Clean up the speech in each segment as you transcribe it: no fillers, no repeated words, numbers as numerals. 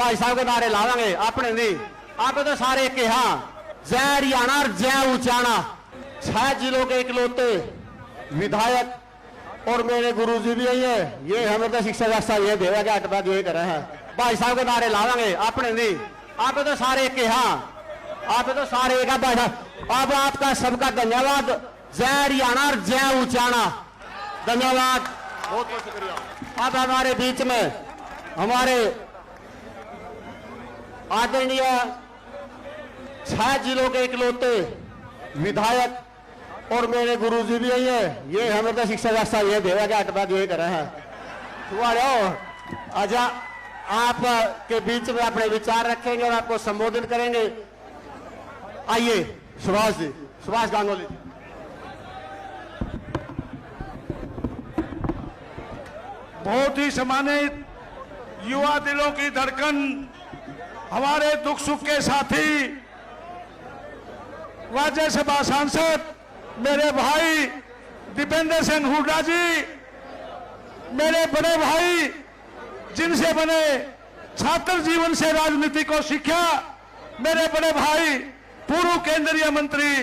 भाई साहब के नारे लावांगे अपने नहीं। आप तो सारे के हाँ जय हरियाणा और जय ऊंचाना। 6 जिलों के इकलौते विधायक और मेरे गुरुजी भी यही है। ये हमें तो शिक्षा व्यवस्था ये देगा क्या अटबा जो ये कर रहे हैं। भाई साहब के नारे लावांगे अपने नहीं। आप तो सारे के हाँ आप तो सारे एक बैठा। अब आपका सबका धन्यवाद। जय हरियाणा और जय ऊंचाना। धन्यवाद, बहुत बहुत शुक्रिया। अब हमारे बीच में हमारे आदरणीय 6 जिलों के इकलौते विधायक और मेरे गुरुजी भी यही है। ये हमें तो शिक्षा व्यवस्था ये देगा क्या अटबा जो ये कर रहे हैं। आजा आप के बीच में अपने विचार रखेंगे और आपको संबोधित करेंगे। आइए सुभाष जी, सुभाष गांगुली। बहुत ही सम्मानित युवा दिलों की धड़कन, हमारे दुख सुख के साथी, राज्यसभा सांसद मेरे भाई दीपेंद्र सिंह हुड्डा जी, मेरे बड़े भाई जिनसे बने छात्र जीवन से राजनीति को सीखा, मेरे बड़े भाई पूर्व केंद्रीय मंत्री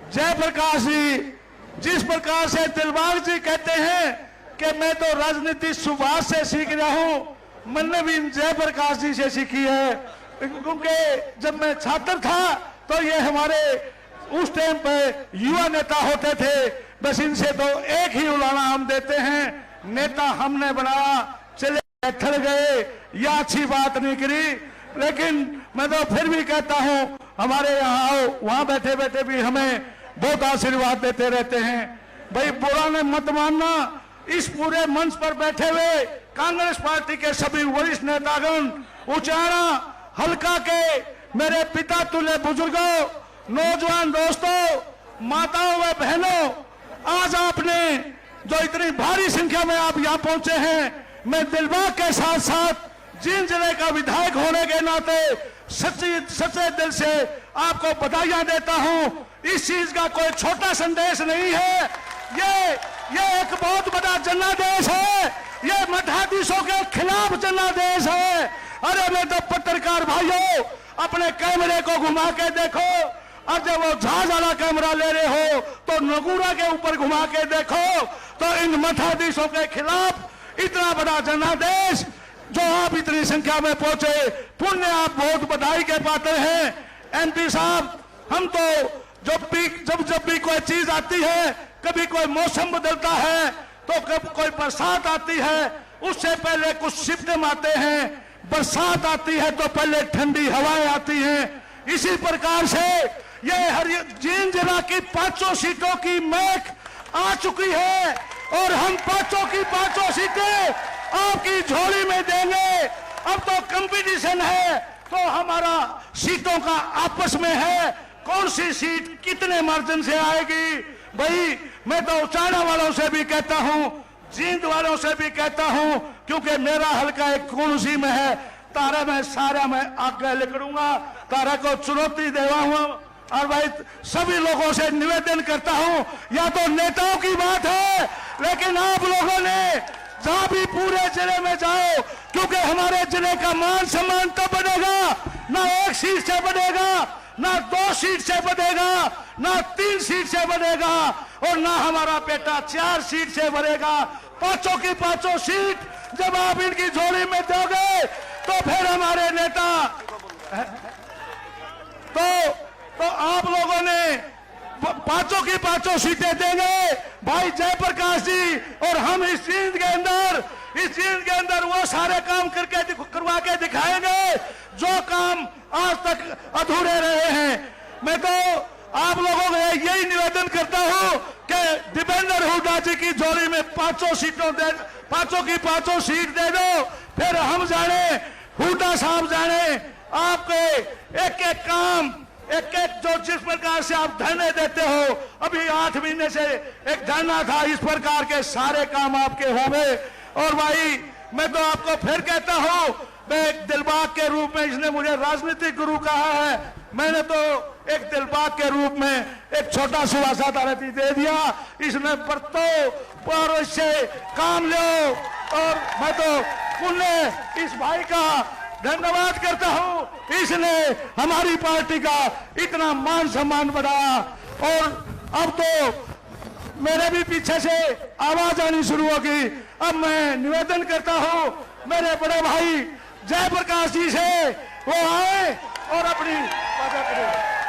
जयप्रकाश जी, जिस प्रकार से दिलबाग जी कहते हैं कि मैं तो राजनीति सुभाष से सीख रहा हूं, मैंने भी जयप्रकाश जी से सीखी है। क्योंकि जब मैं छात्र था तो ये हमारे उस टाइम पे युवा नेता होते थे, बस इनसे तो एक ही उलाना हम देते हैं, नेता हमने बनाया, चले बैठल गए, यह अच्छी बात नहीं करी। लेकिन मैं तो फिर भी कहता हूं, हमारे यहाँ आओ, वहां बैठे बैठे भी हमें बहुत आशीर्वाद देते रहते हैं। भाई बुरा ने मत मानना, इस पूरे मंच पर बैठे हुए कांग्रेस पार्टी के सभी वरिष्ठ नेतागण, ऊंचाना हल्का के मेरे पिता तुल्य बुजुर्गों, नौजवान दोस्तों, माताओं व बहनों, आज आपने जो इतनी भारी संख्या में आप यहाँ पहुंचे हैं, मैं दिलबाग के साथ साथ जींद जिले का विधायक होने के नाते सच्चे दिल से आपको बधाइयां देता हूं। इस चीज का कोई छोटा संदेश नहीं है, ये एक बहुत बड़ा जनादेश है, ये मठाधीशों के खिलाफ जनादेश है। अरे मैं तो पत्रकार भाइयों, अपने कैमरे को घुमा के देखो, और जब वो जहाज वाला कैमरा ले रहे हो तो नगूरा के ऊपर घुमा के देखो, तो इन मठाधीशों के खिलाफ इतना बड़ा जनादेश, जो आप इतनी संख्या में पहुंचे, पुण्य आप बहुत बधाई के पात्र हैं। एमपी साहब, हम तो जब भी कोई चीज आती है, कभी कोई मौसम बदलता है तो कभी कोई बरसात आती है, उससे पहले कुछ सिम्टम आते हैं, बरसात आती है तो पहले ठंडी हवाएं आती हैं। इसी प्रकार से ये जींद जिला की 5 सीटों की महक आ चुकी है और हम 5 की 5 सीटें आपकी झोली में देंगे। अब तो कंपटीशन है, तो हमारा सीटों का आपस में है, कौन सी सीट कितने मार्जिन से आएगी। भाई मैं तो ऊंचाना वालों से भी कहता हूं, जींद वालों से भी कहता हूं, क्योंकि मेरा हल्का एक कुर्सी में है, तारा मैं सारा मैं आगे निकलूंगा, तारा को चुनौती देवा हुआ। और भाई सभी लोगों से निवेदन करता हूं, या तो नेताओं की बात है, लेकिन आप लोगों ने जहां भी पूरे जिले में जाओ, क्योंकि हमारे जिले का मान सम्मान तब बढ़ेगा, ना 1 सीट से बढ़ेगा, ना 2 सीट से बढ़ेगा, ना 3 सीट से बढ़ेगा, और ना हमारा बेटा 4 सीट से बढ़ेगा। 5 की 5 सीट जब आप इनकी झोली में दोगे, तो फिर हमारे नेता तो आप लोगों ने 5 की 5 सीटें देंगे भाई जयप्रकाश जी, और हम इस जींद के अंदर वो सारे काम करवा के दिखाएंगे जो काम आज तक अधूरे रहे हैं। मैं तो आप लोगों को यही निवेदन करता हूं कि दीपेंद्र हुड्डा जी की झोली में 5 की 5 सीट दे दो, फिर हम जाने, हुड्डा साहब जाने, आपके एक काम, एक जो जिस प्रकार से आप धरने देते हो, अभी 8 महीने से एक धरना था, इस प्रकार के सारे काम आपके होंगे। और भाई मैं तो आपको फिर कहता हूं, मैं एक दिलबाग के रूप में, इसने मुझे राजनीतिक गुरु कहा है, मैंने तो एक दिलबाग के रूप में एक छोटा सुवासादार दे दिया, इसने बरतो पर इससे काम लो। और मैं तो पुण्य इस भाई का धन्यवाद करता हूं। इसने हमारी पार्टी का इतना मान सम्मान बढ़ाया। और अब तो मेरे भी पीछे से आवाज आनी शुरू होगी। अब मैं निवेदन करता हूं मेरे बड़े भाई जयप्रकाश जी से वो आए और अपनी बात करें।